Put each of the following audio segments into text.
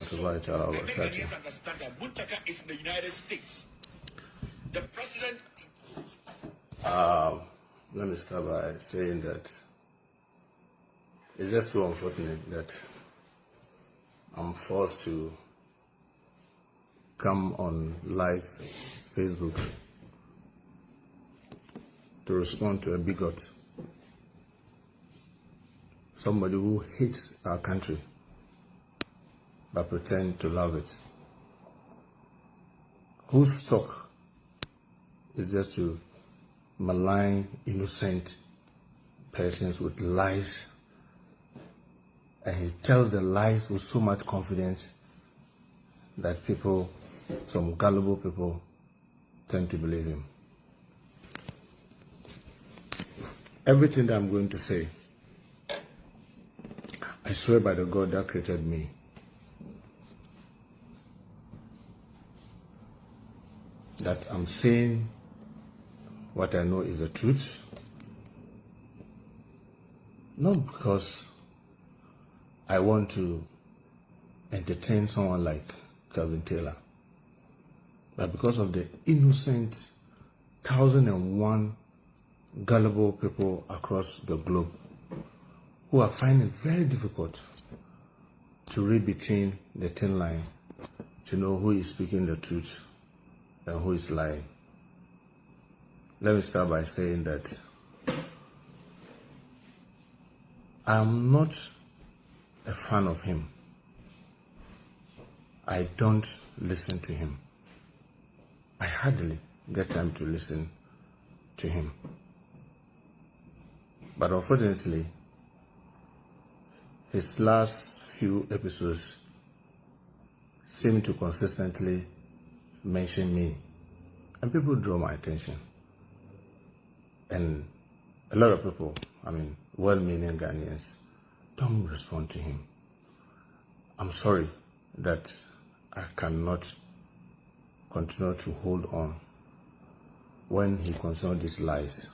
Understand that Muntaka is in the United States. The president. Let me start by saying that it's just too unfortunate that I'm forced to come on live Facebook to respond to a bigot, somebody who hates our country but pretend to love it, whose stock is just to malign innocent persons with lies, and he tells the lies with so much confidence that people, some gullible people, tend to believe him. Everything that I'm going to say, I swear by the God that created me, that I'm saying what I know is the truth, not because I want to entertain someone like Kervin Taylor, but because of the innocent 1,001 gullible people across the globe who are finding it very difficult to read between the thin line to know who is speaking the truth and who is lying. Let me start by saying that I'm not a fan of him. I don't listen to him. I hardly get time to listen to him. But unfortunately, his last few episodes seem to consistently mention me, and people draw my attention. And a lot of people, well-meaning Ghanaians, don't respond to him. I'm sorry that I cannot continue to hold on when he continues these lies.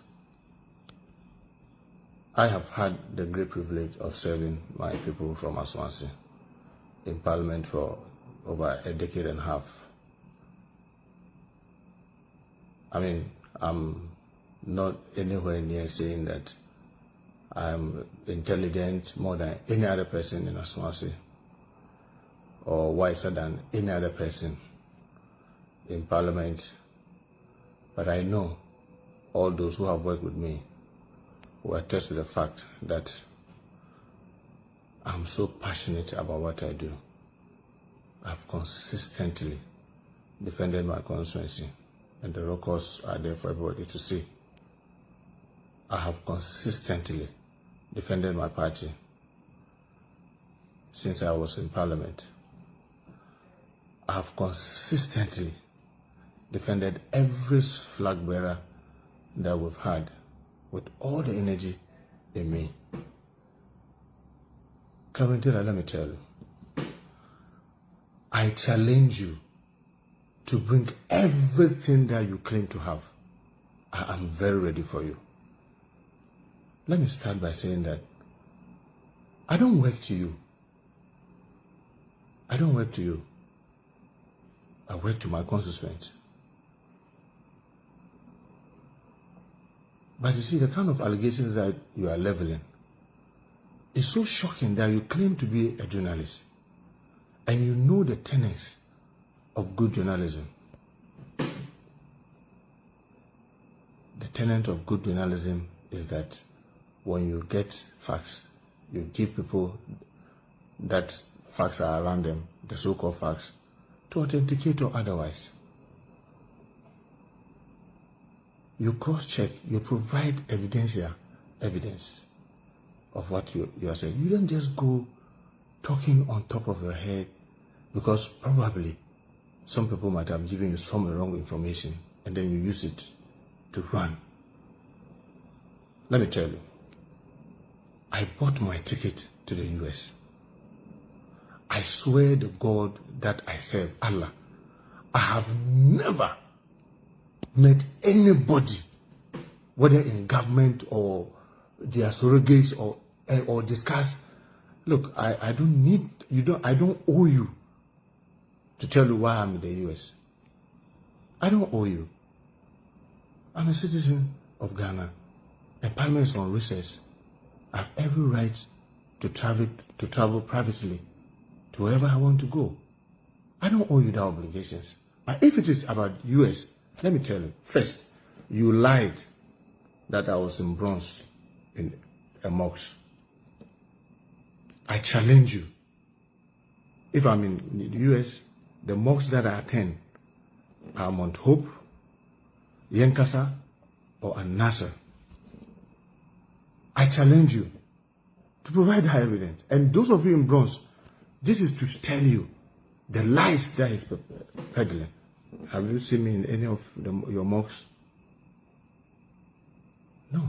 I have had the great privilege of serving my people from Aswansi in Parliament for over a decade and a half. I'm not anywhere near saying that I'm intelligent more than any other person in Aswansi or wiser than any other person in Parliament, but I know all those who have worked with me will attest to the fact that I'm so passionate about what I do. I've consistently defended my constituency, and the records are there for everybody to see. I have consistently defended my party since I was in Parliament. I have consistently defended every flag bearer that we've had with all the energy in me. Kervin Taylor, let me tell you, I challenge you to bring everything that you claim to have. I am very ready for you. Let me start by saying that I don't work to you. I don't work to you. I work to my constituents. But you see, the kind of allegations that you are leveling is so shocking that you claim to be a journalist and you know the tenets of good journalism. The tenet of good journalism is that when you get facts, you give people that facts are around them, the so-called facts, to authenticate or otherwise. You cross-check, you provide evidence of what you are saying. You don't just go talking on top of your head because probably some people might have given you some wrong information and then you use it to run. Let me tell you, I bought my ticket to the US. I swear to God that I serve, Allah, I have never met anybody, whether in government or their surrogates or discuss. Look, I don't need you. I don't owe you to tell you why I'm in the US. I don't owe you. I'm a citizen of Ghana, and Parliament is on recess. I have every right to travel privately to wherever I want to go. I don't owe you the obligations. But if it is about US, let me tell you. First, you lied that I was in bronze in a mosque. I challenge you. If I'm in the US, the mosques that I attend are Mount Hope, Yenkasa, or An-Nasser. I challenge you to provide that evidence. And those of you in bronze, this is to tell you the lies that he's peddling. Have you seen me in any of your mosques? No.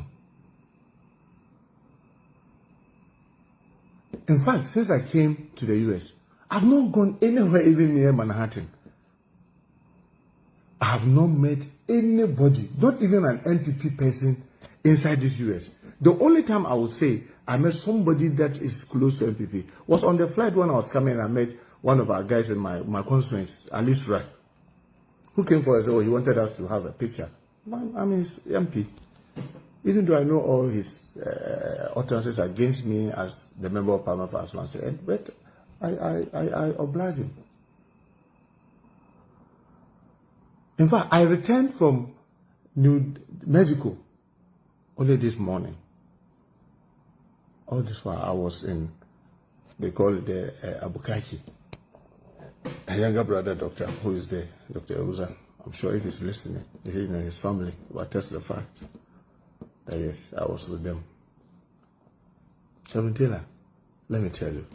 In fact, since I came to the US, I've not gone anywhere even near Manhattan. I have not met anybody, not even an NPP person inside this US. The only time I would say I met somebody that is close to NPP was on the flight when I was coming, and I met one of our guys in my constituents, Alice Rai, who came for us. Oh, he wanted us to have a picture. I mean, he's MP. Even though I know all his utterances against me as the member of Parliament for Aswan, but I oblige him. In fact, I returned from New Mexico only this morning. All this while I was in, they call it the Abukaki. A younger brother doctor who is there, Dr. Uza. I'm sure if he's listening, he and his family will attest the fact that yes, I was with them. Kervin Taylor, let me tell you,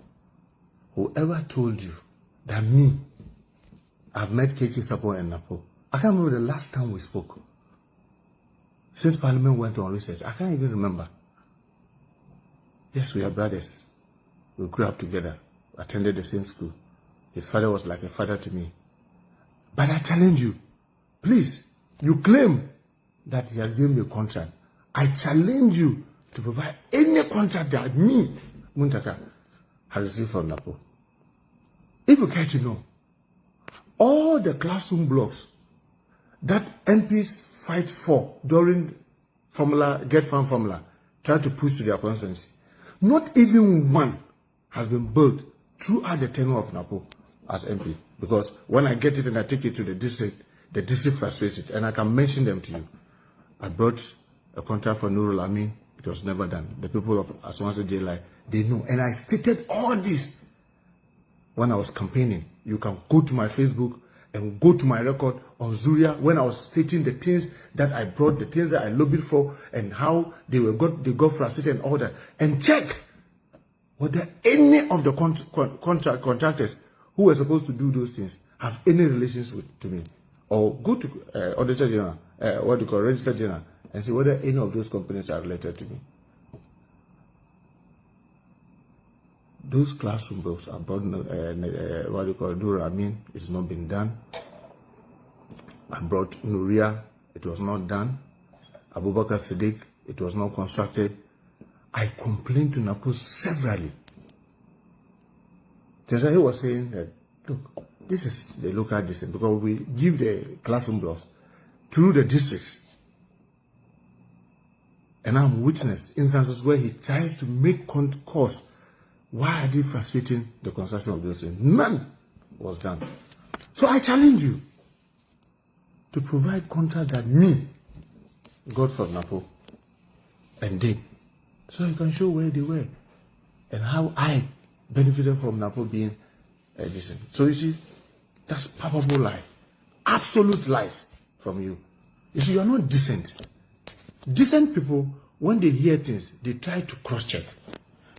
whoever told you that me, I've met cυrses and Napo, I can't remember the last time we spoke. Since Parliament went on recess, I can't even remember. Yes, we are brothers. We grew up together, attended the same school. His father was like a father to me. But I challenge you, please, you claim that he has given me a contract. I challenge you to provide any contract that me, Muntaka, has received from Napo. If you care to know, all the classroom blocks that MPs fight for during Get Farm formula, try to push to their constituency, not even one has been built throughout the tenure of Napo as MP. Because when I get it and I take it to the district frustrates it, and I can mention them to you. I brought a contract for Nurul Amin. It was never done. The people of Aswanse JLI, they know. And I stated all this when I was campaigning. You can go to my Facebook and go to my record on Zuria when I was stating the things that I brought, the things that I lobbied for, and how they got frustrated and all that. And check whether any of the contractors who were supposed to do those things have any relations to me. Or go to Auditor General, Register General, and see whether any of those companies are related to me. Those classroom books about Nura Amin, it's not been done. I brought Nuria, it was not done. Abubakar Siddiq, it was not constructed. I complained to Napo severally. He was saying that, look, this is the local district, because we give the classroom blocks through the districts. And I'm witness instances where he tries to make course. Why are they frustrating the construction of those things? None was done. So I challenge you to provide contracts that me got from Napo and did, so you can show where they were and how I benefited from Napo being decent. So you see, that's palpable lie, absolute lies from you. You see, you are not decent. Decent people, when they hear things, they try to cross-check.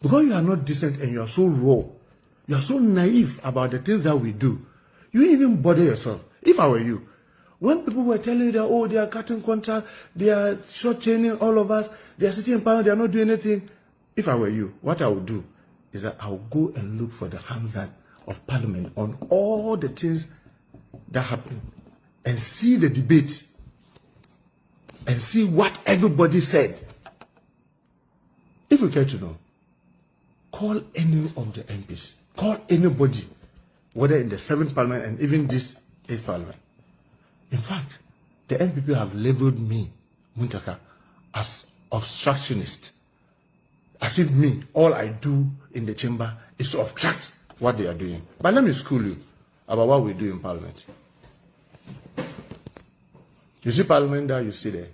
Because you are not decent and you are so raw, you are so naive about the things that we do, you even bother yourself. If I were you, when people were telling you that, oh, they are cutting contract, they are short-chaining all of us, they are sitting in power, they are not doing anything. If I were you, what I would do is that I would go and look for the Hamzat of Parliament on all the things that happen and see the debate and see what everybody said. If you care to know, call any of the MPs, call anybody, whether in the 7th Parliament and even this 8th Parliament. In fact, the NPP have labeled me, Muntaka, as obstructionist. As if me, all I do in the chamber is to obstruct what they are doing. But let me school you about what we do in Parliament. You see Parliament there, you see there.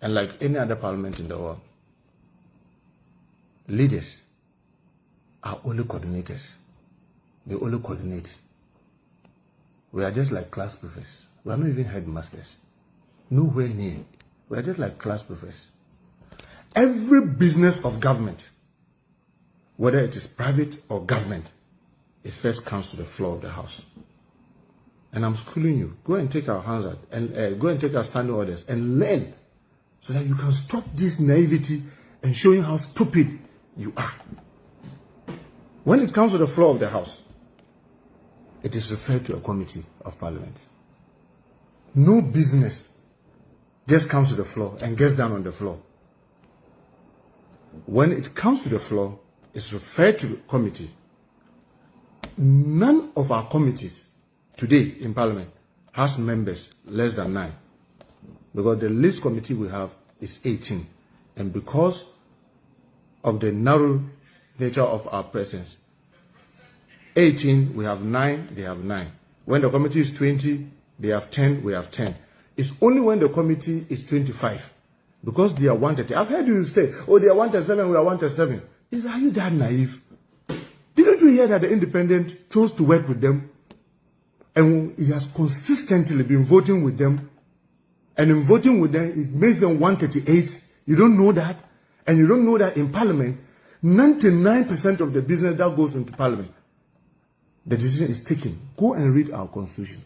And like any other parliament in the world, leaders are only coordinators. They only coordinate. We are just like class prefects. We are not even headmasters. Nowhere near. We are just like class prefects. Every business of government, whether it is private or government, it first comes to the floor of the House. And I'm schooling you. Go and take our hands out and go and take our standing orders and learn so that you can stop this naivety and showing how stupid you are. When it comes to the floor of the House, it is referred to a committee of Parliament. No business just comes to the floor and gets down on the floor. When it comes to the floor, it's referred to the committee. None of our committees today in Parliament has members less than 9. Because the least committee we have is 18. And because of the narrow nature of our presence, 18, we have 9, they have 9. When the committee is 20, they have 10, we have 10. It's only when the committee is 25. Because they are 130. I've heard you say, oh, they are 137, we are 137. Are you that naive? Didn't you hear that the independent chose to work with them? And he has consistently been voting with them. And in voting with them, it makes them 138. You don't know that? And you don't know that in Parliament, 99% of the business that goes into Parliament, the decision is taken. Go and read our Constitution.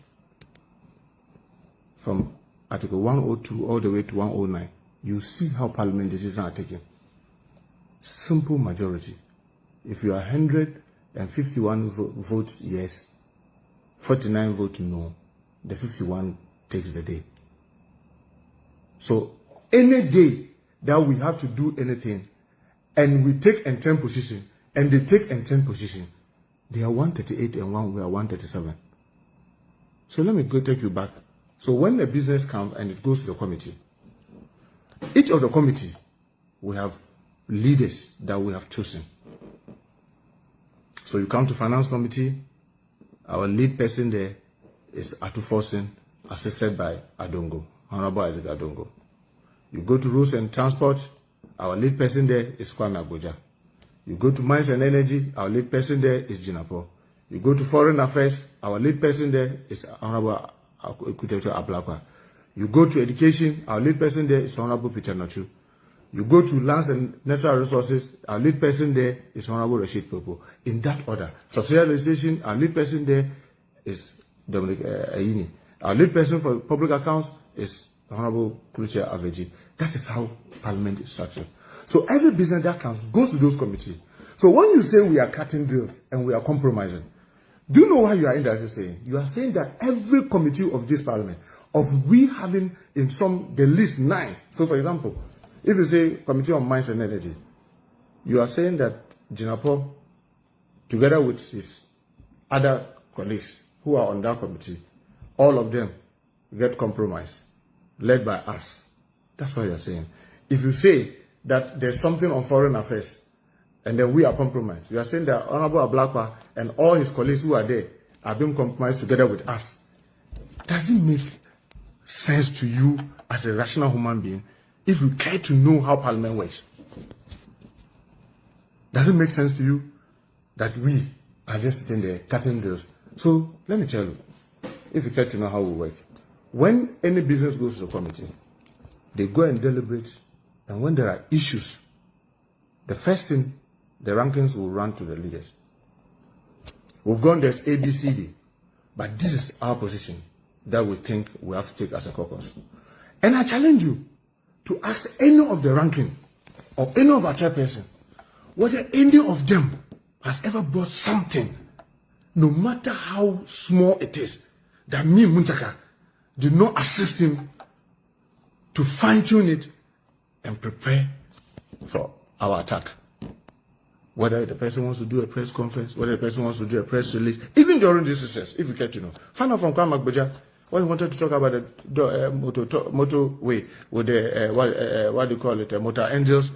From Article 102 all the way to 109. You see how Parliament decisions are taken. Simple majority. If you are 151 votes yes, 49 votes no, the 51 takes the day. So any day that we have to do anything and we take and 10 position and they take and 10 position, they are 138 and we are 137. So let me go take you back. So when the business comes and it goes to the committee, each of the committee, we have leaders that we have chosen. So you come to Finance Committee, our lead person there is Atufosin, assisted by Adongo, Honorable Isaac Adongo. You go to Roads and Transport, our lead person there is Kwame Agoja. You go to Mines and Energy, our lead person there is Jinapo. You go to Foreign Affairs, our lead person there is Honorable Ekuteto Ablakwa. You go to Education, our lead person there is Honorable Peter Nachu. You go to Lands and Natural Resources, our lead person there is Honorable Rashid Popo. In that order. Subsidiary Legislation, our lead person there is Dominic Ayini. Our lead person for Public Accounts is Honorable Kulucha Aveji. That is how Parliament is structured. So every business that comes goes to those committees. So when you say we are cutting deals and we are compromising, do you know why you are indirectly saying? You are saying that every committee of this Parliament, of we having in the list 9. So for example, if you say Committee on Mines and Energy, you are saying that Jinapo, together with his other colleagues who are on that committee, all of them get compromised, led by us. That's what you are saying. If you say that there's something on Foreign Affairs, and then we are compromised, you are saying that Honorable Ablakwa and all his colleagues who are there are being compromised together with us. Does it make sense to you as a rational human being if you care to know how Parliament works? Does it make sense to you that we are just sitting there cutting deals? So let me tell you, if you care to know how we work, when any business goes to the committee, they go and deliberate, and when there are issues, the first thing, the rankings will run to the leaders. We've gone there's A, B, C, D, but this is our position that we think we have to take as a caucus. And I challenge you to ask any of the ranking or any of our chairperson whether any of them has ever brought something, no matter how small it is, that me, Muntaka, did not assist him to fine-tune it and prepare for our attack. whether the person wants to do a press conference, whether the person wants to do a press release, even during this recess, if you care to know. Find out from Kwame Agboja when he wanted to talk about the motorway with the, what do you call it, motor angels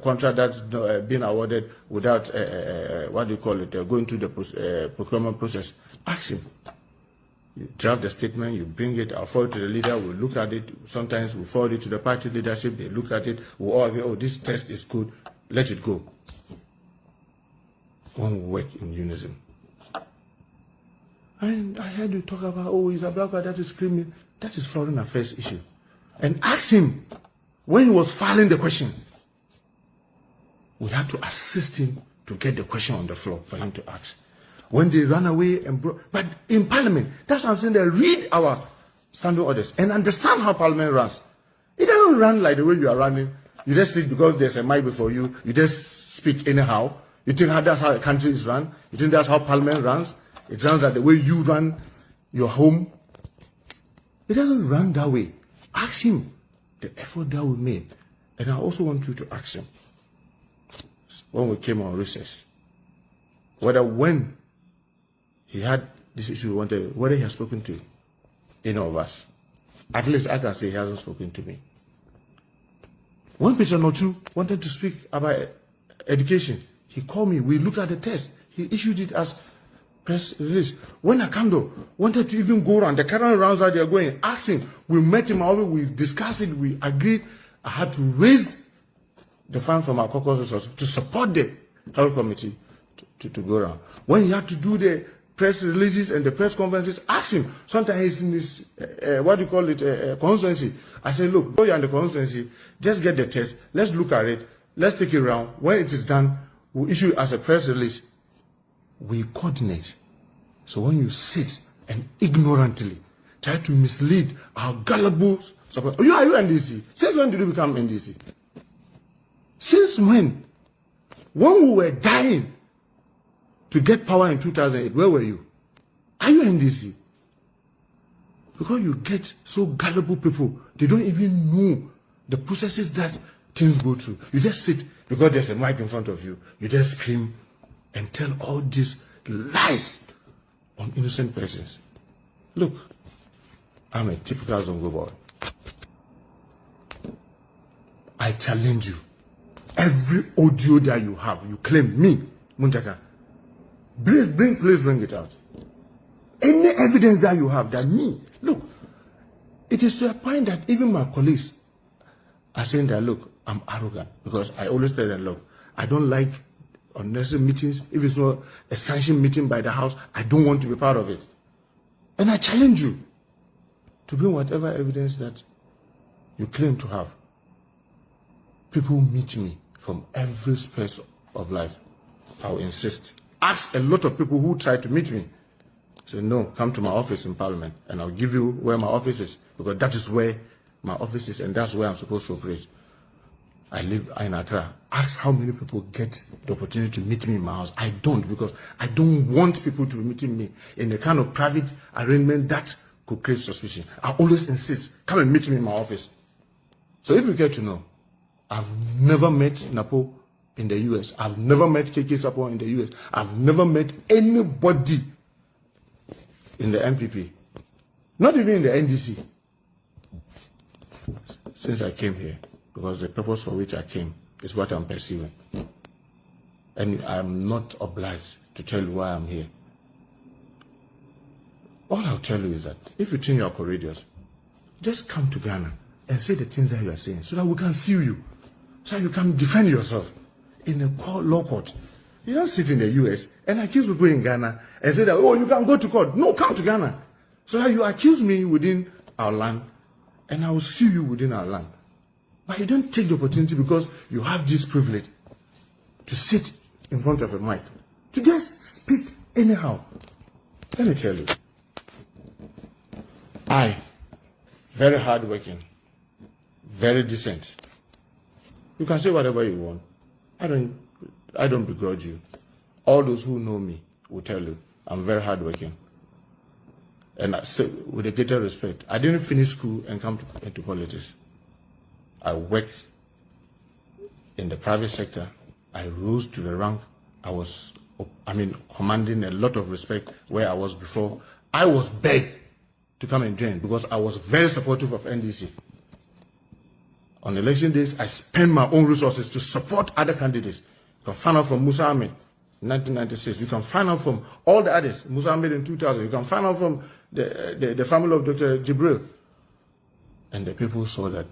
contract that's been awarded without, what do you call it, going through the procurement process. Ask him. You draft the statement, you bring it, I'll forward it to the leader, we'll look at it. Sometimes we forward it to the party leadership, they look at it, we'll all agree, oh, this test is good, let it go. One work in unison. And I heard you talk about, oh, he's a black guy that is screaming. That is foreign affairs issue. And ask him, when he was filing the question, we had to assist him to get the question on the floor for him to ask. When they ran away and but in Parliament, that's what I'm saying, they read our standing orders and understand how Parliament runs. It doesn't run like the way you are running. You just sit because there's a mic before you, you just speak anyhow. You think that's how a country is run? You think that's how Parliament runs? It runs like the way you run your home. It doesn't run that way. Ask him the effort that we made. And I also want you to ask him, when we came on recess, whether when he had this issue, whether he has spoken to any of us. At least I can say he hasn't spoken to me. When Peter Notu wanted to speak about education, he called me. We looked at the test. He issued it as press release. When Akando wanted to even go around the current rounds that they are going, asked him. We met him over. We discussed it. We agreed. I had to raise the fund from our caucus to support the health committee to go around. When he had to do the press releases and the press conferences, ask him. Sometimes he's in this, constituency. I said, look, go in the constituency, just get the test, let's look at it, let's take it around. When it is done, we'll issue it as a press release. We coordinate. So when you sit and ignorantly try to mislead our gullible support, are you NDC? Since when did you become NDC? Since when? When we were dying to get power in 2008, where were you? Are you NDC? Because you get so gullible people, they don't even know the processes that things go through. You just sit, because there's a mic in front of you, you just scream and tell all these lies on innocent persons. Look, I'm a typical Zongo boy. I challenge you. Every audio that you have, you claim me, Muntaka. Please bring it out. Any evidence that you have that me, look, it is to a point that even my colleagues are saying that, look, I'm arrogant because I always tell them, look, I don't like unnecessary meetings. If it's not a sanctioned meeting by the House, I don't want to be part of it. And I challenge you to bring whatever evidence that you claim to have. People meet me from every space of life. I will insist. Ask a lot of people who try to meet me. Say, no, come to my office in Parliament and I'll give you where my office is, because that is where my office is and that's where I'm supposed to operate. I live in Accra. Ask how many people get the opportunity to meet me in my house. I don't, because I don't want people to be meeting me in a kind of private arrangement that could create suspicion. I always insist, come and meet me in my office. So if you get to know, I've never met Napo in the US. I've never met KK Sapon in the US. I've never met anybody in the MPP. Not even in the NDC. Since I came here, because the purpose for which I came is what I'm pursuing. And I'm not obliged to tell you why I'm here. All I'll tell you is that if you think you are courageous, just come to Ghana and say the things that you are saying so that we can sue you, so you can defend yourself in a law court. You don't sit in the US and accuse people in Ghana and say that, oh, you can go to court. No, come to Ghana. So that you accuse me within our land and I will sue you within our land. But you don't take the opportunity because you have this privilege to sit in front of a mic, to just speak anyhow. Let me tell you, I, very hardworking, very decent. You can say whatever you want. I don't begrudge you. All those who know me will tell you I'm very hardworking. And I say, with a greater respect, I didn't finish school and come into politics. I worked in the private sector. I rose to the rank commanding a lot of respect where I was before. I was begged to come and join because I was very supportive of NDC. On election days, I spend my own resources to support other candidates. You can find out from Musa Ahmed in 1996. You can find out from all the others. Musa Ahmed in 2000. You can find out from the family of Dr. Jibril. And the people saw that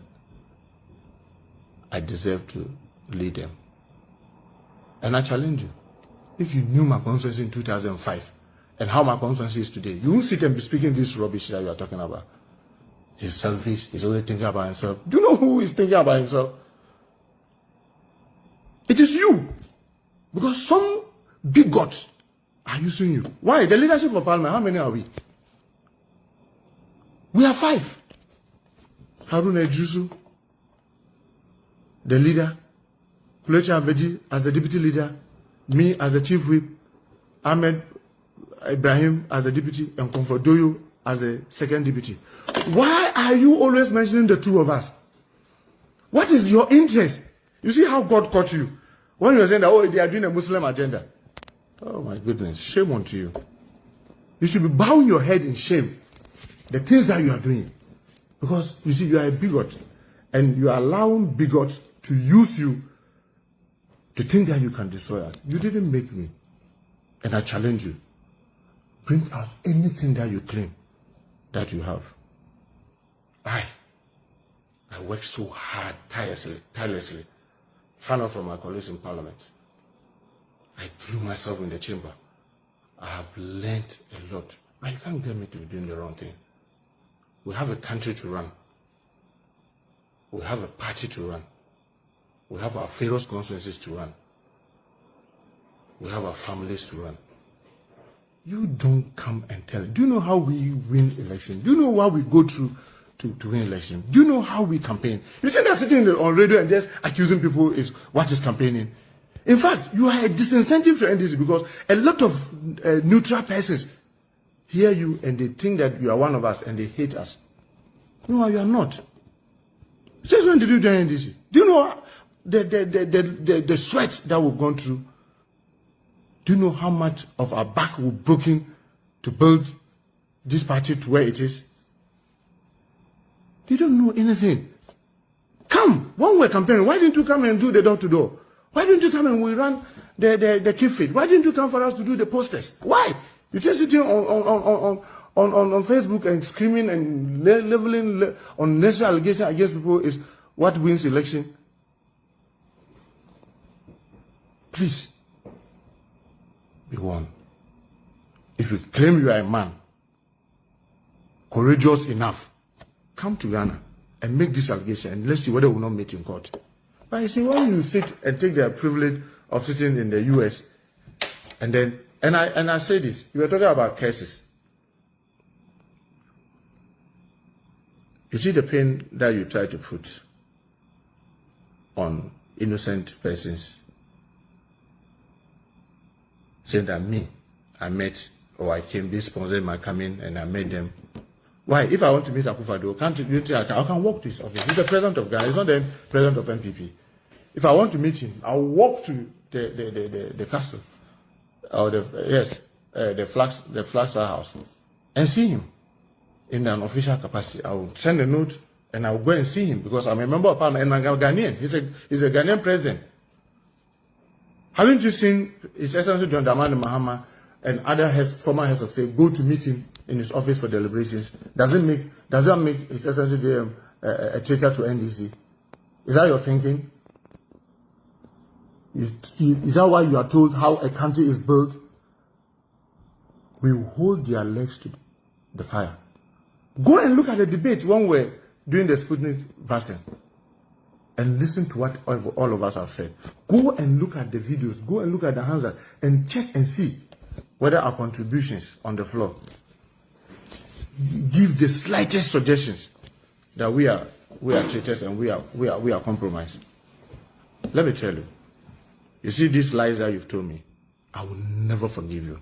I deserved to lead them. And I challenge you. If you knew my constituency in 2005 and how my constituency is today, you won't sit and be speaking this rubbish that you are talking about. He's selfish. He's only thinking about himself. Do you know who is thinking about himself? It is you. Because some bigots are using you. Why? The leadership of Parliament, how many are we? We are 5. Harun Ejusu, the leader. Kulechi Aveji as the deputy leader. Me as the chief whip. Ahmed Ibrahim as the deputy. And Comfort Doyo as the second deputy. Why are you always mentioning the two of us? What is your interest? You see how God caught you? When you were saying that, oh, they are doing a Muslim agenda. Oh my goodness, shame on you. You should be bowing your head in shame. The things that you are doing. Because, you see, you are a bigot. And you are allowing bigots to use you to think that you can destroy us. You didn't make me. And I challenge you. Bring out anything that you claim that you have. I worked so hard, tirelessly. Found out from my colleagues in Parliament. I threw myself in the chamber. I have learned a lot. But you can't get me to be doing the wrong thing. We have a country to run. We have a party to run. We have our various constituencies to run. We have our families to run. You don't come and tell. Do you know how we win election? Do you know what we go through to win election? Do you know how we campaign? You think that sitting on radio and just accusing people is what is campaigning? In fact, you are a disincentive to NDC because a lot of neutral persons hear you and they think that you are one of us and they hate us. No, you are not. Since when did you join NDC? Do you know the sweat that we've gone through? Do you know how much of our back we've broken to build this party to where it is? You don't know anything. Come, when we're campaigning, why didn't you come and do the door-to-door? Why didn't you come and we run the keep fit? Why didn't you come for us to do the posters? Why? You're just sitting on Facebook and screaming and leveling unnecessary allegations against people is what wins election. Please, be one. If you claim you are a man, courageous enough, come to Ghana and make this allegation and let's see whether we will not meet in court. But you see, when you sit and take the privilege of sitting in the US, and then, and I say this, you were talking about cυrses. You see the pain that you try to put on innocent persons, saying that I met or I came, this sponsored my coming and I met them. Why? If I want to meet Akufo-Addo, I can walk to his office. He's the president of Ghana. He's not the president of MPP. If I want to meet him, I'll walk to the castle, or the Flagstaff House, and see him in an official capacity. I will send a note and I will go and see him because I'm a member of Parliament and I'm Ghanaian. He's a Ghanaian president. Haven't you seen His Excellency John Dramani Mahama and other former heads of state go to meet him in his office for deliberations? Does that make His Excellency a traitor to NDC? Is that your thinking? Is that why you are told how a country is built? We hold their legs to the fire. Go and look at the debate when we're doing the Sputnik vaccine and listen to what all of us have said. Go and look at the videos. Go and look at the answers and check and see whether our contributions on the floor give the slightest suggestions that we are traitors and we are compromised. Let me tell you. You see these lies that you've told me, I will never forgive you.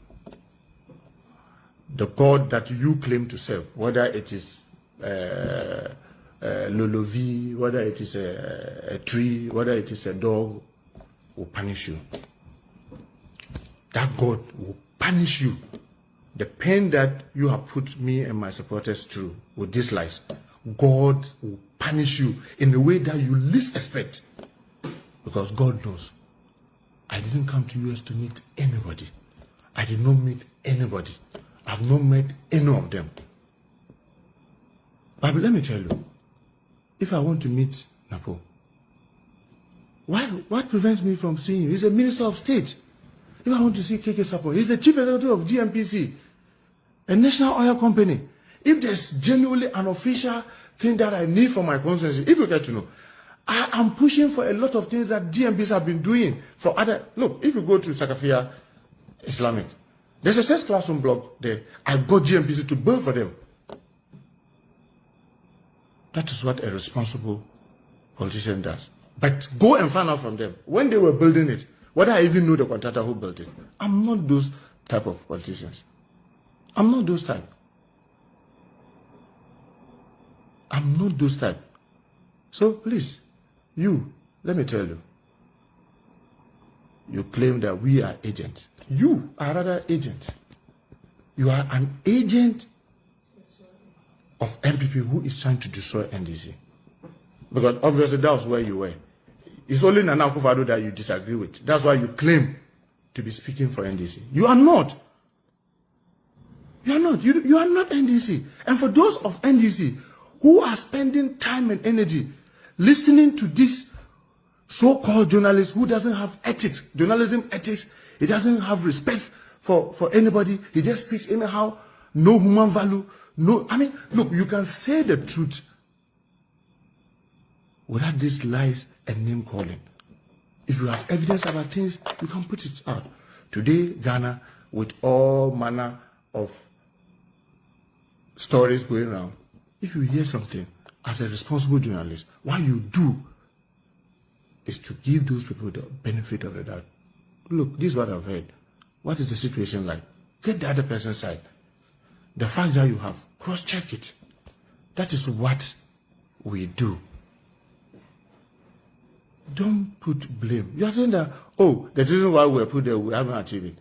The God that you claim to serve, whether it is Lolovi, whether it is a tree, whether it is a dog, will punish you. that God will punish you. The pain that you have put me and my supporters through with these lies, God will punish you in a way that you least expect. Because God knows. I didn't come to US to meet anybody. I did not meet anybody. I've not met any of them. But let me tell you, if I want to meet Napo, what prevents me from seeing him? He's a minister of state. If I want to see KK Sapon, he's the chief executive of GMPC, a national oil company. If there's genuinely an official thing that I need for my constituency, if you get to know, I am pushing for a lot of things that GMPs have been doing for other. Look, if you go to Sakafia Islamic, there's a 6 classroom block there. I got GMPC to build for them. That is what a responsible politician does. But go and find out from them. When they were building it, whether I even know the contractor who built it. I'm not those type of politicians. I'm not those type. I'm not those type. So please, let me tell you. You claim that we are agents. You are rather agent. You are an agent of MPP who is trying to destroy NDC. Because obviously that was where you were. It's only Nana Akufo-Addo that you disagree with. That's why you claim to be speaking for NDC. You are not. You are not. You are not NDC. And for those of NDC who are spending time and energy listening to this so-called journalist who doesn't have ethics, journalism ethics, he doesn't have respect for anybody, he just speaks anyhow, no human value, no, I mean, look, you can say the truth without these lies and name calling. If you have evidence about things, you can put it out. Today, Ghana, with all manner of stories going around, if you hear something as a responsible journalist, what you do is to give those people the benefit of the doubt. Look, this is what I've heard. What is the situation like? Get the other person's side. The fact that you have, cross-check it. That is what we do. Don't put blame. You are saying that, oh, the reason why we were put there, we haven't achieved it.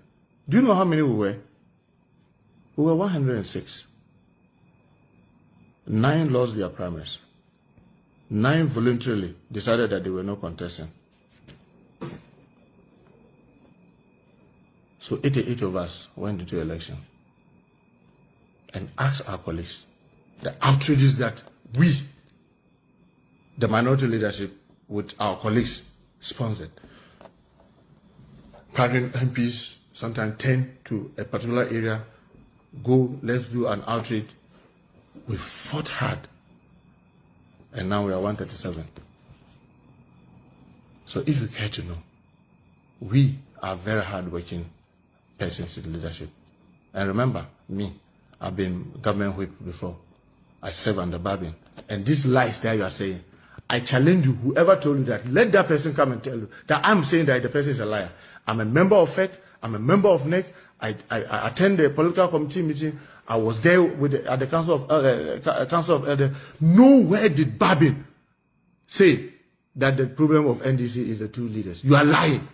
Do you know how many we were? We were 106. 9 lost their primaries. 9 voluntarily decided that they were not contesting. So 88 of us went into election and asked our colleagues the outrages that we, the minority leadership, with our colleagues, sponsored. Carrying MPs, sometimes 10 to a particular area, go, let's do an outrage. We fought hard. And now we are 137. So if you care to know, we are very hard-working persons in the leadership. And remember, me, I've been government whip before. I serve under Babin. And these lies that you are saying, I challenge you, whoever told you that, let that person come and tell you that I'm saying that the person is a liar. I'm a member of FEC, I'm a member of NEC, I attend the political committee meeting, I was there at the Council of Elders. Nowhere did Babin say that the problem of NDC is the 2 leaders. You are lying.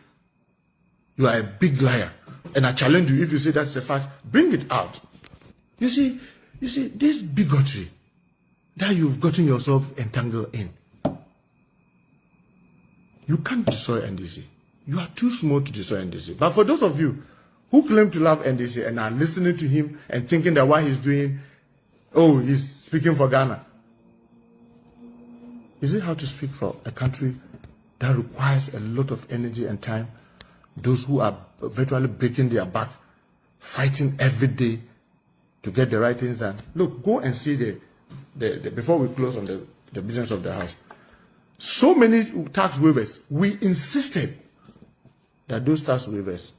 You are a big liar. And I challenge you, if you say that's a fact, bring it out. You see, this bigotry that you've gotten yourself entangled in, you can't destroy NDC. You are too small to destroy NDC. But for those of you who claim to love NDC and are listening to him and thinking that what he's doing, oh, he's speaking for Ghana. Is it how to speak for a country that requires a lot of energy and time? Those who are virtually breaking their back, fighting every day to get the right things done. Look, go and see the before we close on the business of the house. So many tax waivers. We insisted that those tax waivers,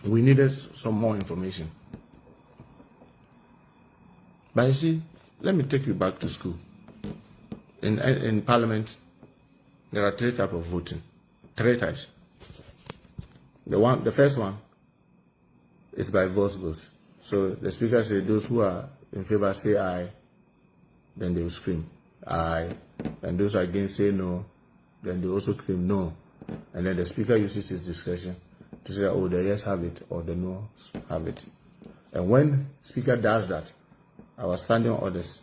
we needed some more information. But you see, let me take you back to school. In Parliament, there are 3 types of voting. 3 types. The first one is by voice vote. So the speaker says those who are in favor say aye, then they will scream aye. And those against say no, then they also scream no. And then the speaker uses his discretion to say, oh, the yes have it or the no have it. And when Speaker does that, our standing orders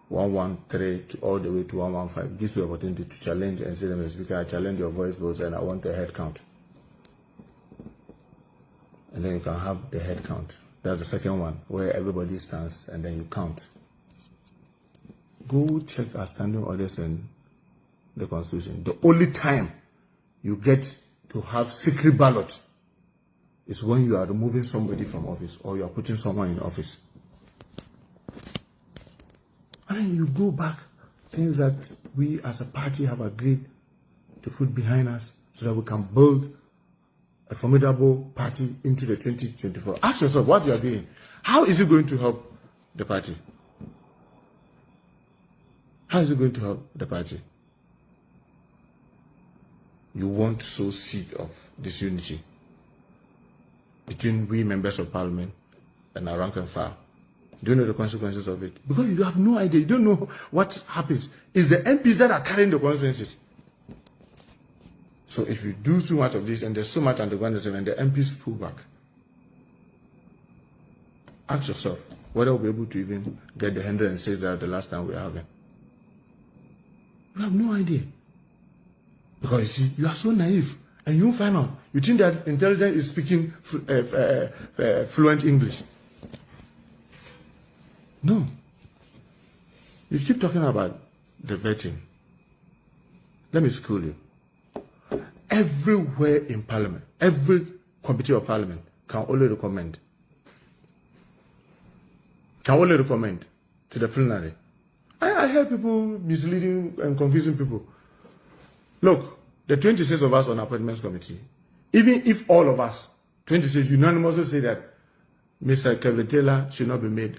113 to all the way to 115 gives you the opportunity to challenge and say, Mr. Speaker, I challenge your voice votes and I want a head count. And then you can have the head count. That's the second one, where everybody stands and then you count. Go check our standing orders and the Constitution. The only time you get to have secret ballot is when you are removing somebody from office or you are putting someone in office. And you go back, things that we as a party have agreed to put behind us so that we can build a formidable party into the 2024. Ask yourself what you are doing. How is it going to help the party? How is it going to help the party? You want to sow seed of disunity between we members of parliament and our rank and file. Do you know the consequences of it? Because you have no idea. You don't know what happens. It's the MPs that are carrying the consequences. So if you do too much of this and there's so much underground and the MPs pull back, ask yourself whether we'll be able to even get the 106 that the last time we were having. You have no idea. Because you see, you are so naive and you find out. You think that intelligence is speaking fluent English. No. You keep talking about the vetting. Let me school you. Everywhere in Parliament, every committee of Parliament can only recommend to the plenary. I hear people misleading and confusing people. Look, the 26 of us on appointments committee, even if all of us, 26 unanimously say that Mr. Kervin Taylor should not be made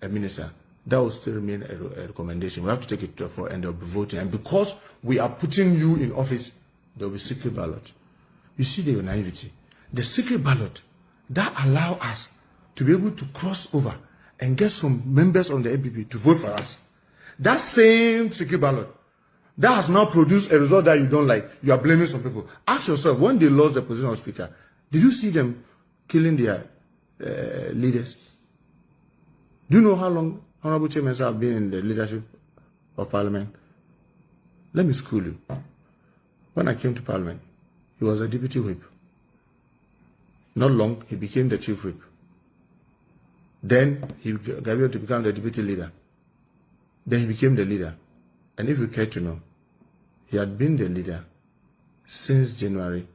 a minister, that will still remain a recommendation. We have to take it to the floor and they'll be voting. And because we are putting you in office, there will be secret ballot. You see the naivety. The secret ballot that allow us to be able to cross over and get some members on the APP to vote for us. That same secret ballot that has now produced a result that you don't like, you are blaming some people. Ask yourself, when they lost the position of speaker, did you see them killing their leaders? Do you know how long Honorable Chairman have been in the leadership of Parliament? Let me school you. When I came to Parliament, he was a deputy whip. Not long, he became the chief whip. Then he graduated to become the deputy leader. Then he became the leader. And if you care to know, he had been the leader since January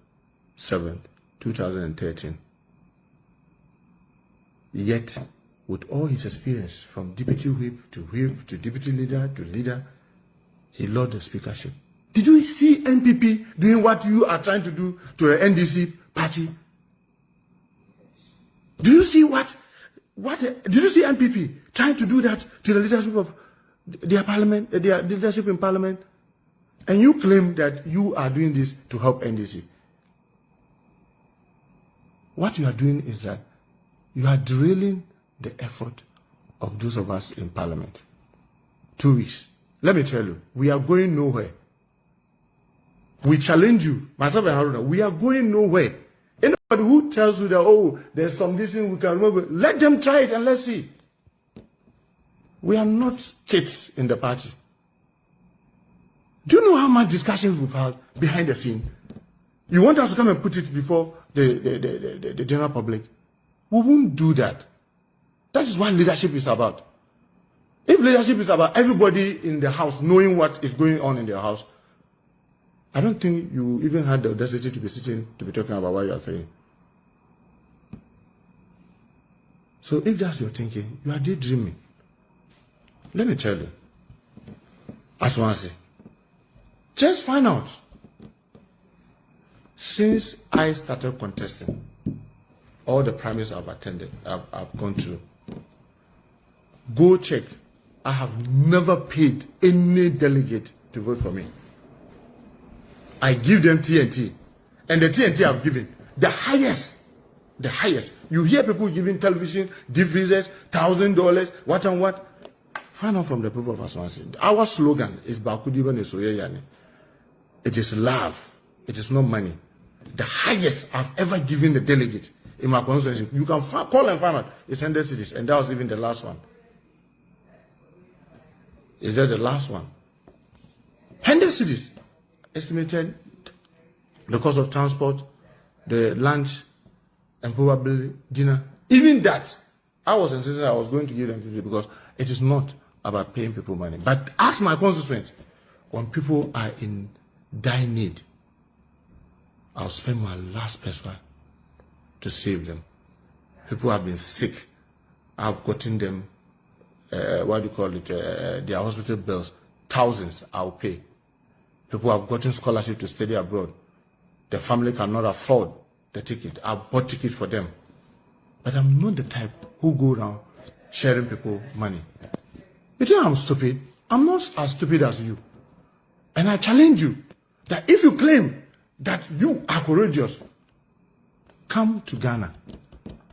7th, 2013. Yet, with all his experience from deputy whip to deputy leader to leader, he lost the speakership. Did you see NPP doing what you are trying to do to the NDC party? Do you see did you see NPP trying to do that to the leadership of their parliament, their leadership in parliament? And you claim that you are doing this to help NDC. What you are doing is that you are derailing the effort of those of us in parliament. 2 weeks. Let me tell you, we are going nowhere. We challenge you, myself and Haruna, we are going nowhere. Anybody who tells you that, oh, there's some distance we can remember, let them try it and let's see. We are not kids in the party. Do you know how much discussions we've had behind the scene? You want us to come and put it before the general public? We won't do that. That is what leadership is about. If leadership is about everybody in the house knowing what is going on in their house, I don't think you even had the audacity to be sitting to be talking about what you are saying. So if that's your thinking, you are daydreaming. Let me tell you, as one say, just find out. Since I started contesting, all the primaries I've attended, I've gone through, go check. I have never paid any delegate to vote for me. I give them TNT. And the TNT I've given, the highest. You hear people giving television, deep freezers, $1,000, what and what. Find out from the people of Aswansi. Our slogan is Bakudiba Nesoye Yani. It is love. It is not money. The highest I've ever given the delegate in my constituency. You can call and find out. It's 100 cities, and that was even the last one. Is that the last one? 100 cities estimated the cost of transport, the lunch, and probably dinner. Even that, I was insisting I was going to give them 50 because it is not about paying people money. But ask my constituents, when people are in dire need, I'll spend my last peso to save them. People have been sick. I've gotten them, their hospital bills, thousands I'll pay. People have gotten scholarship to study abroad. The family cannot afford the ticket. I've bought tickets for them. But I'm not the type who go around sharing people money. You think I'm stupid? I'm not as stupid as you. And I challenge you that if you claim that you are courageous, come to Ghana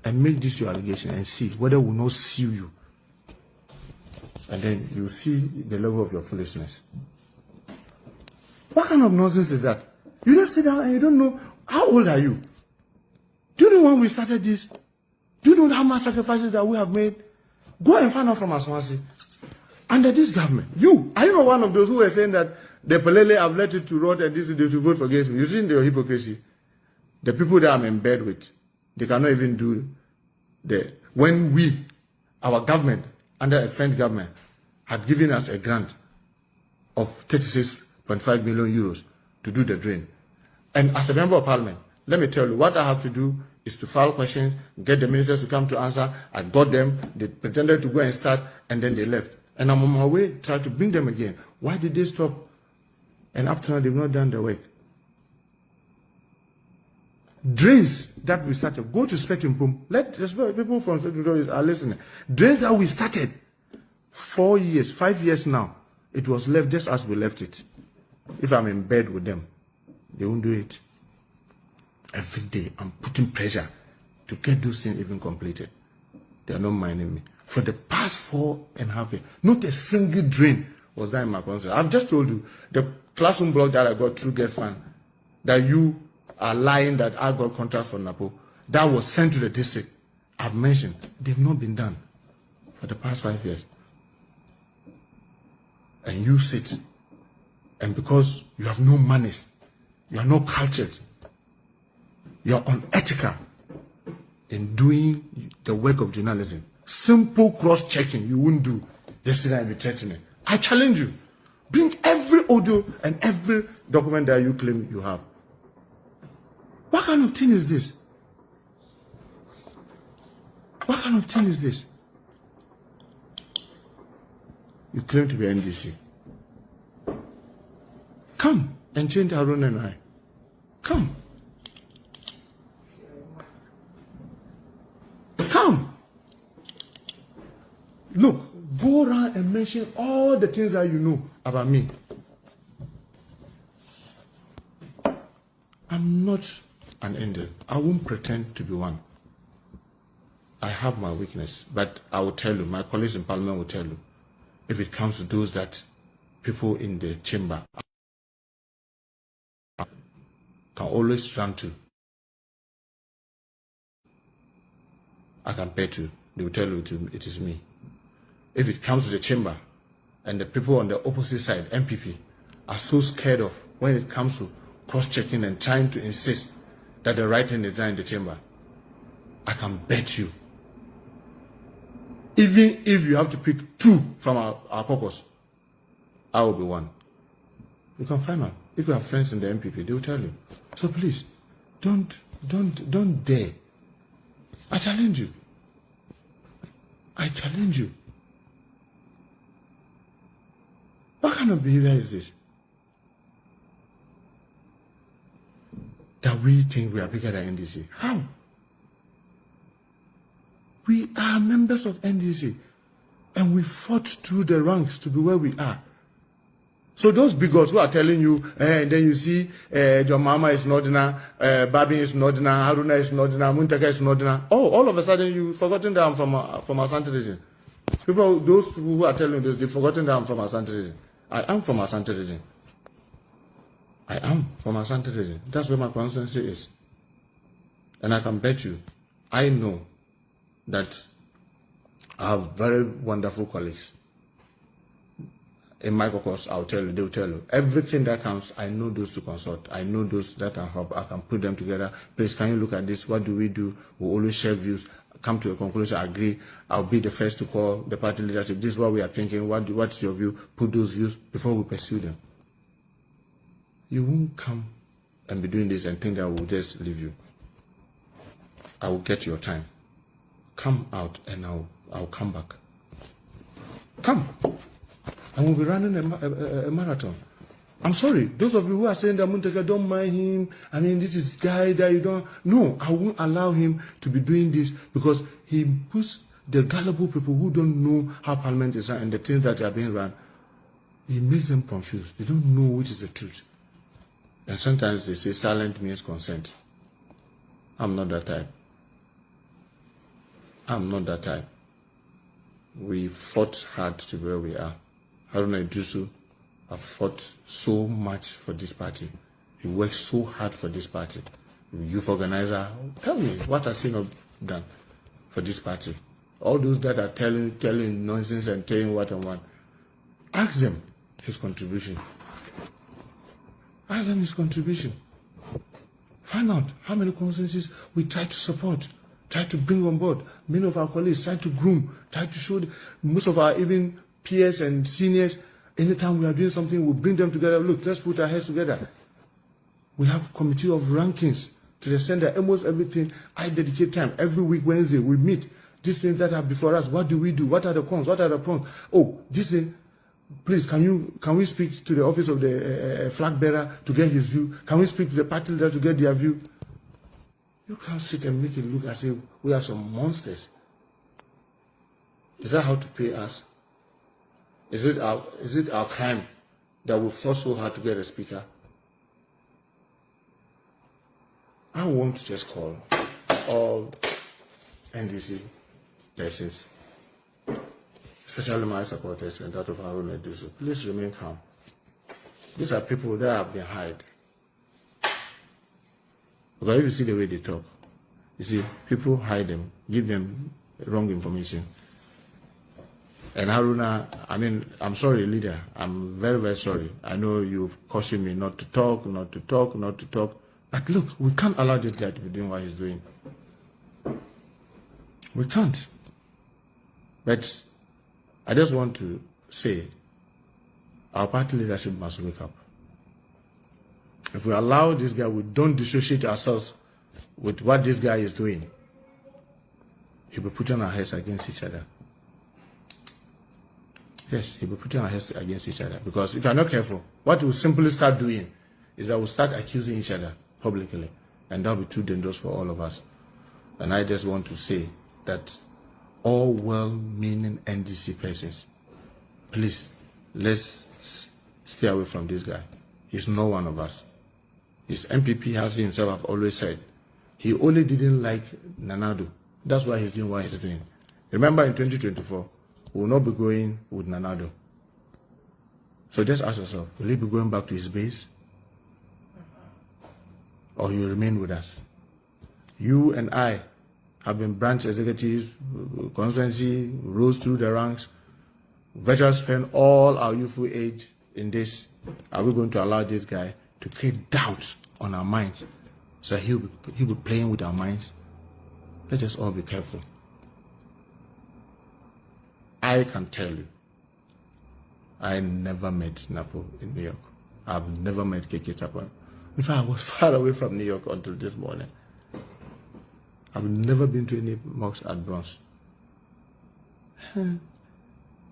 and make this your allegation and see whether we will not sue you. And then you see the level of your foolishness. What kind of nonsense is that? You just sit down and you don't know. How old are you? Do you know when we started this? Do you know how much sacrifices that we have made? Go and find out from Aswansi. Under this government, are you not one of those who were saying that the Pelele have let it to rot and this is to vote for against me? You see their hypocrisy. The people that I'm in bed with, they cannot even do when our government, under a French government, had given us a grant of 36.5 million euros to do the drain. And as a member of parliament, let me tell you, what I have to do is to file questions, get the ministers to come to answer. I got them, they pretended to go and start, and then they left. And I'm on my way, try to bring them again. Why did they stop? And up to now, they've not done the work. Drains that we started, go to Spectrum. Let the people from Spectrum are listening. Drains that we started 4 years, 5 years now, it was left just as we left it. If I'm in bed with them, they won't do it. Every day, I'm putting pressure to get those things even completed. They are not minding me. For the past 4.5 years, not a single drain was done in my constituency. I've just told you, the classroom block that I got through Get Fund, that you are lying that I got contract from NAPO, that was sent to the district. I've mentioned, they've not been done for the past 5 years. And you sit, and because you have no manners, you are not cultured, you are unethical in doing the work of journalism. Simple cross-checking you won't do. Just sit there and be threatening. I challenge you. Bring every audio and every document that you claim you have. What kind of thing is this? What kind of thing is this? You claim to be NDC. Come and change Harun and I. Come. Come. Look, go around and mention all the things that you know about me. I'm not an angel. I won't pretend to be one. I have my weakness, but I will tell you, my colleagues in Parliament will tell you, if it comes to those that people in the chamber can always run to, I can bet you, they will tell you it is me. If it comes to the chamber and the people on the opposite side, MPP, are so scared of when it comes to cross-checking and trying to insist that the right thing is done in the chamber, I can bet you, even if you have to pick 2 from our caucus, I will be one. You can find out. If you have friends in the MPP, they will tell you. So please, don't dare. I challenge you. I challenge you. What kind of behavior is this? That we think we are bigger than NDC. How? We are members of NDC, and we fought through the ranks to be where we are. So those bigots who are telling you, and then you see your mama is Nordina, Babi is Nordina, Haruna is Nordina, Muntaka is Nordina. Oh, all of a sudden you've forgotten that I'm from Asante region. People, those who are telling you this, they've forgotten that I'm from Asante region. I am from Asante region. I am from Asante region. That's where my constituency is. And I can bet you, I know that I have very wonderful colleagues. In my caucus, I'll tell you, they'll tell you. Everything that comes, I know those to consult. I know those that can help. I can put them together. Please, can you look at this? What do? We'll always share views, come to a conclusion, agree. I'll be the first to call the party leadership. This is what we are thinking. What's your view? Put those views before we pursue them. You won't come and be doing this and think that we'll just leave you. I will get your time. Come out and I'll come back. Come. And we'll be running a marathon. I'm sorry, those of you who are saying that Muntaka, don't mind him. I mean, this is guy that you don't. No, I won't allow him to be doing this because he puts the gullible people who don't know how Parliament is run and the things that are being run. He makes them confused. They don't know which is the truth. And sometimes they say silent means consent. I'm not that type. I'm not that type. We fought hard to where we are. Haruna Iddrisu have fought so much for this party. He works so hard for this party. Youth organizer, tell me, what has he not done for this party? All those that are telling nonsense and telling what and what. Ask them his contribution. Ask them his contribution. Find out how many consensus we try to support, try to bring on board. Many of our colleagues try to groom, try to show most of our even peers and seniors. Anytime we are doing something, we bring them together. Look, let's put our heads together. We have committee of rankings to the extent that almost everything I dedicate time. Every week, Wednesday, we meet. These things that are before us, what do we do? What are the cons? What are the pros? Oh, this thing, please, can we speak to the office of the flag bearer to get his view? Can we speak to the party leader to get their view? You can't sit and make it look as if we are some monsters. Is that how to pay us? Is it our crime that we fought so hard to get a speaker? I want to just call all NDC persons, especially my supporters and that of Haruna Iddrisu. Please remain calm. These are people that have been hired. Because if you see the way they talk, you see, people hide them, give them wrong information. And Haruna, I mean, I'm sorry, leader. I'm very, very sorry. I know you've cautioned me not to talk. But look, we can't allow this guy to be doing what he's doing. We can't. But I just want to say, our party leadership must wake up. If we allow this guy, we don't dissociate ourselves with what this guy is doing, he'll be putting our heads against each other. Yes, he'll be putting our heads against each other. Because if you're not careful, what we'll simply start doing is that we'll start accusing each other publicly. And that'll be too dangerous for all of us. And I just want to say that all well-meaning NDC persons, please, let's stay away from this guy. He's not one of us. His MPP, as he himself have always said, he only didn't like Nanado. That's why he's doing what he's doing. Remember, in 2024, we will not be going with Nanado. So just ask yourself, will he be going back to his base? Or he will remain with us? You and I have been branch executives, constituency, rose through the ranks, virtually spend all our youthful age in this. Are we going to allow this guy to create doubt on our minds? So he'll be playing with our minds. Let's just all be careful. I can tell you, I never met Napo in New York. I've never met KK Chapman. In fact, I was far away from New York until this morning. I've never been to any mosques at Bronx.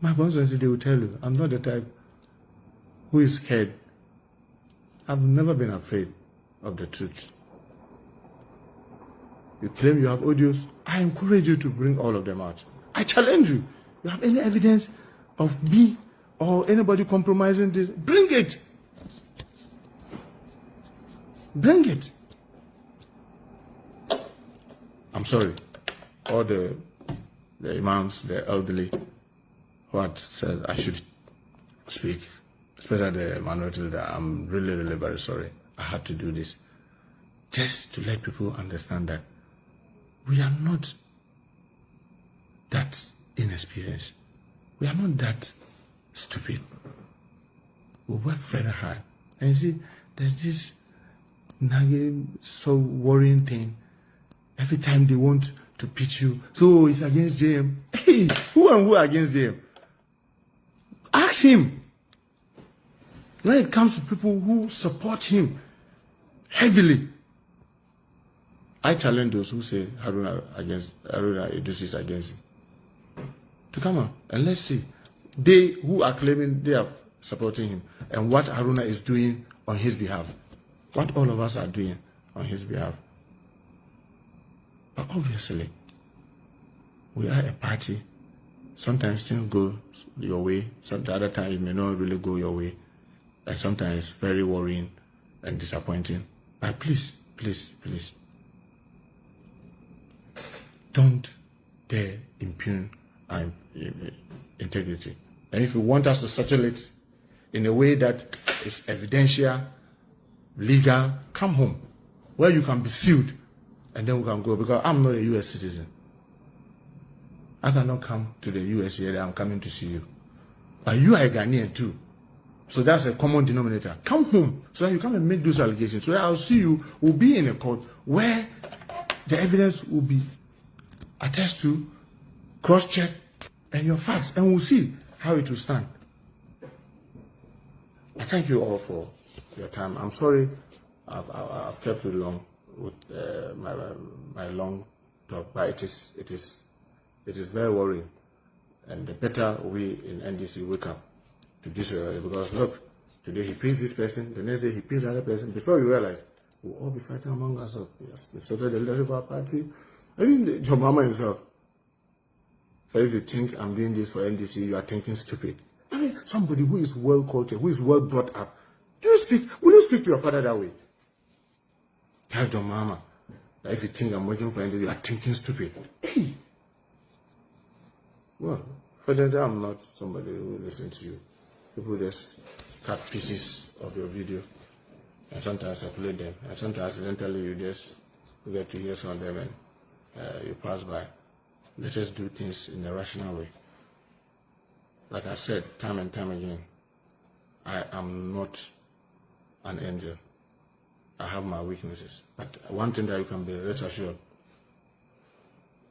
My brothers, they will tell you, I'm not the type who is scared. I've never been afraid of the truth. You claim you have audios. I encourage you to bring all of them out. I challenge you. You have any evidence of me or anybody compromising this? Bring it. Bring it. I'm sorry. All the imams, the elderly, who had said I should speak especially the minority leader, I'm really, really very sorry. I had to do this. Just to let people understand that we are not that inexperienced. We are not that stupid. We work very hard. And you see, there's this nagging, so worrying thing. Every time they want to pitch you, so it's against JM. Hey, who against JM? Ask him. When it comes to people who support him heavily, I challenge those who say Haruna Idris is against him to come on and let's see. They who are claiming they are supporting him and what Haruna is doing on his behalf, what all of us are doing on his behalf. But obviously, we are a party. Sometimes things go your way. Some the other time it may not really go your way. And sometimes it's very worrying and disappointing. But please, please, please, don't dare impugn our integrity. And if you want us to settle it in a way that is evidential, legal, come home, where you can be sued, and then we can go, because I'm not a U.S. citizen. I cannot come to the U.S. here, I'm coming to see you. But you are a Ghanaian too. So that's a common denominator. Come home so that you come and make those allegations. So I'll see you, we'll be in a court where the evidence will be attested to, cross-checked, and your facts, and we'll see how it will stand. I thank you all for your time. I'm sorry I've kept you long with my long talk, but it is very worrying. And the better we in NDC wake up to this, because look, today he pins this person, the next day he pins another person. Before you realize, we'll all be fighting among ourselves. Yes, so the leadership of our party, even your mama himself. So if you think I'm doing this for NDC, you are thinking stupid. I mean, somebody who is well cultured, who is well brought up, will you speak to your father that way? Tell your mama that if you think I'm working for NDC, you are thinking stupid. Hey! Well, fortunately, I'm not somebody who listens to you. People just cut pieces of your video, and sometimes I play them, and sometimes accidentally you just get to hear some of them and you pass by. Let us do things in a rational way. Like I said time and time again, I am not an angel. I have my weaknesses. But one thing that you can be rest assured,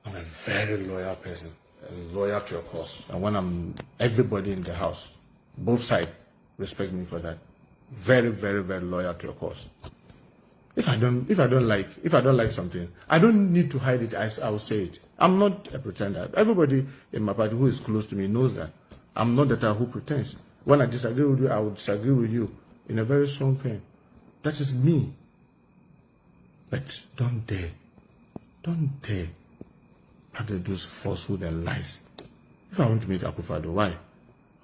I'm a very loyal person, and loyal to your cause. And when everybody in the house, both sides, respect me for that. Very, very, very loyal to your cause. If I don't like something, I don't need to hide it. I will say it. I'm not a pretender. Everybody in my party who is close to me knows that. I'm not the type who pretends. When I disagree with you, I will disagree with you in a very strong pain. That is me. But don't dare utter those falsehood and lies. If I want to meet Akufo-Addo, why?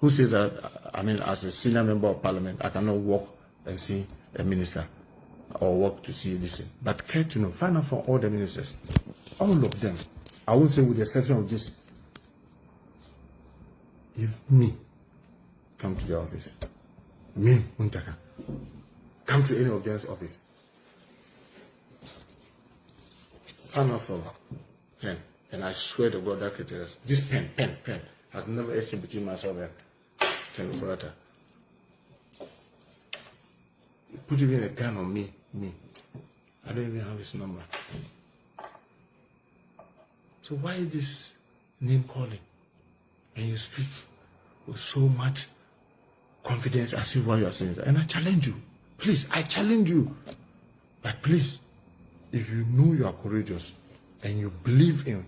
Who says that, as a senior member of parliament, I cannot walk and see a minister or walk to see this? But care to know, find out from all the ministers, all of them. I won't say with the exception of this. If me come to the office, me, Muntaka, come to any of their office, find out from pen, and I swear to God that criteria, this pen has never etched between myself and Ken Ofurata. Put even a gun on me. I don't even have his number. So why this name calling? And you speak with so much confidence as if what you are saying. And I challenge you. Please, I challenge you. But please, if you know you are courageous and you believe in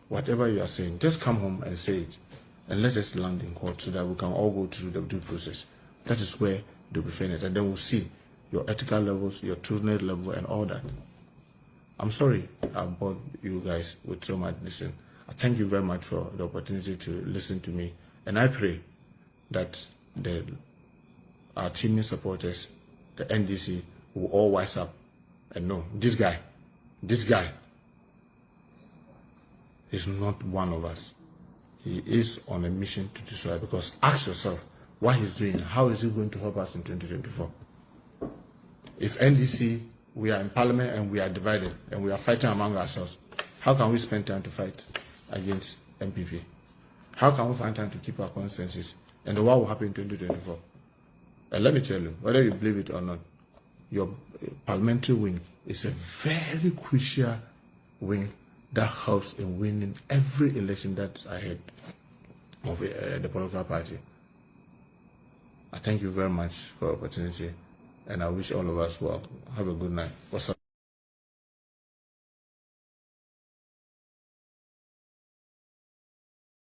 whatever you are saying, just come home and say it. And let us land in court so that we can all go through the due process. That is where there will be fairness. And then we'll see your ethical levels, your truthfulness level, and all that. I'm sorry I bored you guys with so much listening. I thank you very much for the opportunity to listen to me. And I pray that our team supporters, the NDC, will all wise up and know this guy is not one of us. He is on a mission to destroy. Because ask yourself, what he's doing, how is he going to help us in 2024? If NDC, we are in parliament and we are divided and we are fighting among ourselves, how can we spend time to fight against MPP? How can we find time to keep our consensus? And what will happen in 2024? And let me tell you, whether you believe it or not, your parliamentary wing is a very crucial wing that helps in winning every election that's ahead of the political party. I thank you very much for the opportunity, and I wish all of us well. Have a good night. What's up?